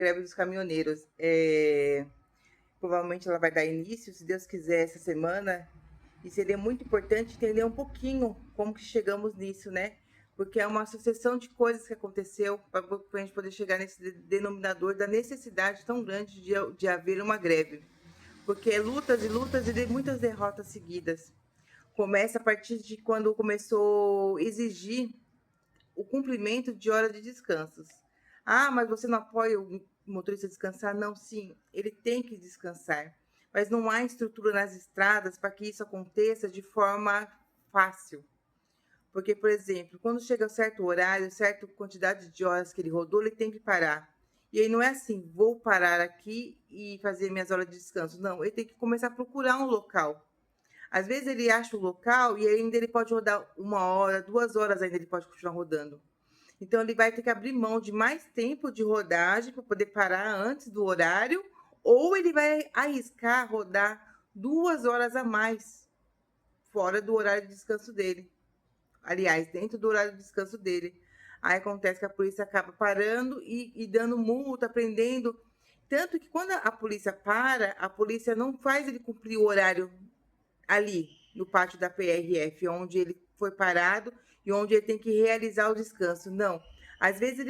Greve dos caminhoneiros. Provavelmente ela vai dar início, se Deus quiser, essa semana. E seria muito importante entender um pouquinho como que chegamos nisso, né? Porque é uma sucessão de coisas que aconteceu para a gente poder chegar nesse denominador da necessidade tão grande de haver uma greve. Porque é lutas e lutas e muitas derrotas seguidas. Começa a partir de quando começou a exigir o cumprimento de hora de descansos. Ah, mas você não apoia o motorista descansar? Não, sim, ele tem que descansar. Mas não há estrutura nas estradas para que isso aconteça de forma fácil. Porque, por exemplo, quando chega a certo horário, certa quantidade de horas que ele rodou, ele tem que parar. E aí não é assim, vou parar aqui e fazer minhas horas de descanso. Não, ele tem que começar a procurar um local. Às vezes ele acha o local e ainda ele pode rodar 1 hora, 2 horas ainda ele pode continuar rodando. Então ele vai ter que abrir mão de mais tempo de rodagem para poder parar antes do horário, ou ele vai arriscar rodar 2 horas a mais fora do horário de descanso dele. Aliás, dentro do horário de descanso dele. Aí acontece que a polícia acaba parando e dando multa, prendendo. Tanto que quando a polícia para, a polícia não faz ele cumprir o horário ali, no pátio da PRF, onde ele foi parado e onde ele tem que realizar o descanso. Não. Às vezes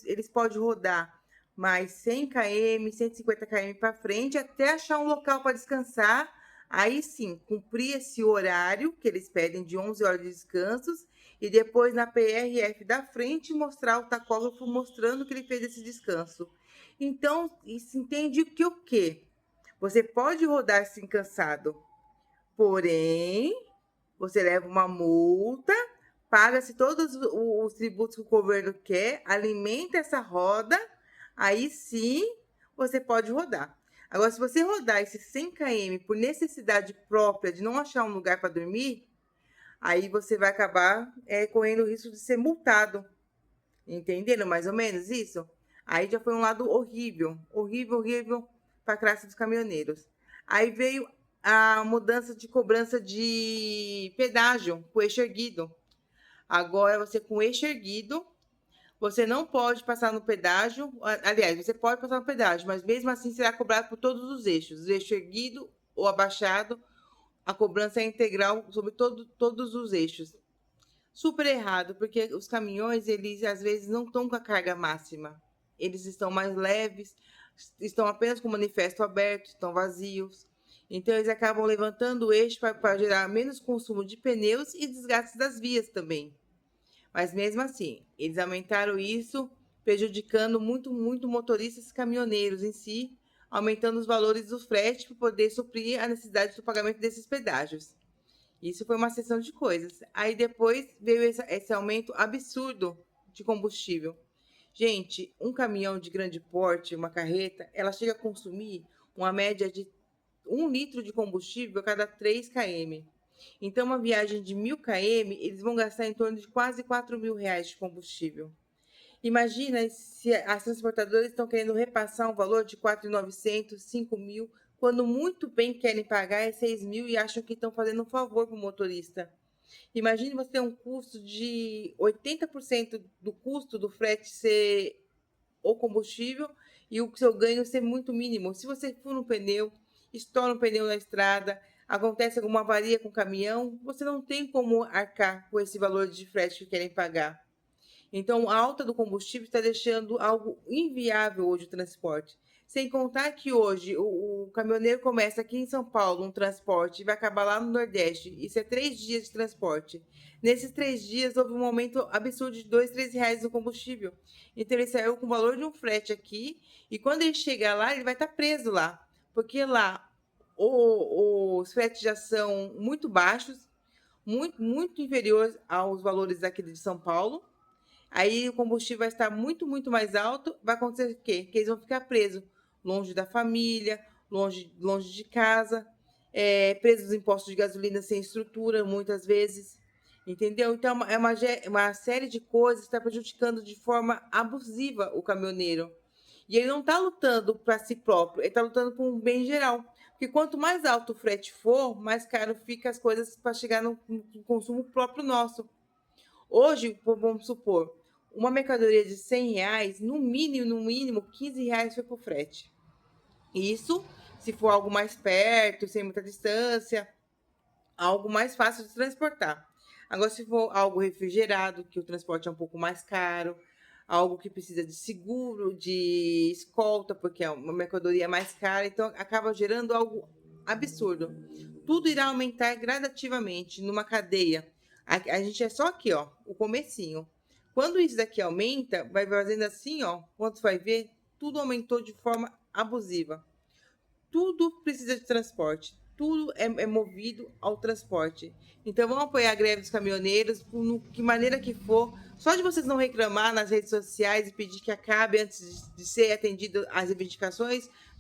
eles podem rodar mais 100 km, 150 km para frente até achar um local para descansar. Aí sim, cumprir esse horário que eles pedem de 11 horas de descansos e depois na PRF da frente mostrar o tacógrafo mostrando que ele fez esse descanso. Então, isso entende que o quê? Você pode rodar assim cansado, porém, você leva uma multa, paga-se todos os tributos que o governo quer, alimenta essa roda, aí sim você pode rodar. Agora, se você rodar esses 100 km por necessidade própria de não achar um lugar para dormir, aí você vai acabar correndo o risco de ser multado. Entenderam mais ou menos isso? Aí já foi um lado horrível, horrível, horrível para a classe dos caminhoneiros. Aí veio a mudança de cobrança de pedágio com eixo erguido. Agora você com eixo erguido, você não pode passar no pedágio. Aliás, você pode passar no pedágio, mas mesmo assim será cobrado por todos os eixos, o eixo erguido ou abaixado. A cobrança é integral sobre todos os eixos. Super errado, porque os caminhões, eles às vezes não estão com a carga máxima. Eles estão mais leves, estão apenas com o manifesto aberto, estão vazios. Então, eles acabam levantando o eixo para gerar menos consumo de pneus e desgaste das vias também. Mas mesmo assim, eles aumentaram isso, prejudicando muito, muito motoristas e caminhoneiros em si, aumentando os valores do frete para poder suprir a necessidade do pagamento desses pedágios. Isso foi uma seção de coisas. Aí depois veio esse aumento absurdo de combustível. Gente, um caminhão de grande porte, uma carreta, ela chega a consumir uma média de 1 litro de combustível a cada 3 km. Então, uma viagem de 1.000 km, eles vão gastar em torno de quase R$ 4.000 de combustível. Imagina se as transportadoras estão querendo repassar um valor de 4.900, 5.000, quando muito bem querem pagar é 6.000 e acham que estão fazendo um favor para o motorista. Imagine você ter um custo de 80% do custo do frete ser o combustível e o seu ganho ser muito mínimo. Se você for no pneu, estoura um pneu na estrada, acontece alguma avaria com o caminhão, você não tem como arcar com esse valor de frete que querem pagar. Então, a alta do combustível está deixando algo inviável hoje o transporte. Sem contar que hoje o caminhoneiro começa aqui em São Paulo um transporte e vai acabar lá no Nordeste. Isso é 3 dias de transporte. Nesses 3 dias houve um aumento absurdo de R$ 2, R$ 3 no combustível. Então ele saiu com o valor de um frete aqui e quando ele chegar lá, ele vai estar preso lá. Porque lá os fretes já são muito baixos, muito, muito inferiores aos valores daqui de São Paulo. Aí o combustível vai estar muito, muito mais alto. Vai acontecer o quê? Que eles vão ficar presos, longe da família, longe de casa, presos dos impostos de gasolina sem estrutura, muitas vezes. Entendeu? Então, uma série de coisas que está prejudicando de forma abusiva o caminhoneiro. E ele não está lutando para si próprio, ele está lutando por um bem geral. Porque quanto mais alto o frete for, mais caro fica as coisas para chegar no consumo próprio nosso. Hoje, vamos supor, uma mercadoria de R$ 100, no mínimo, R$ 15 foi pro frete. Isso se for algo mais perto, sem muita distância, algo mais fácil de transportar. Agora, se for algo refrigerado, que o transporte é um pouco mais caro, algo que precisa de seguro, de escolta, porque é uma mercadoria mais cara, então acaba gerando algo absurdo. Tudo irá aumentar gradativamente numa cadeia. A gente é só aqui, ó, o comecinho. Quando isso daqui aumenta, vai fazendo assim, ó, quando você vai ver, tudo aumentou de forma abusiva. Tudo precisa de transporte, tudo é movido ao transporte. Então vamos apoiar a greve dos caminhoneiros, que maneira que for. Só de vocês não reclamar nas redes sociais e pedir que acabe antes de ser atendido as reivindicações,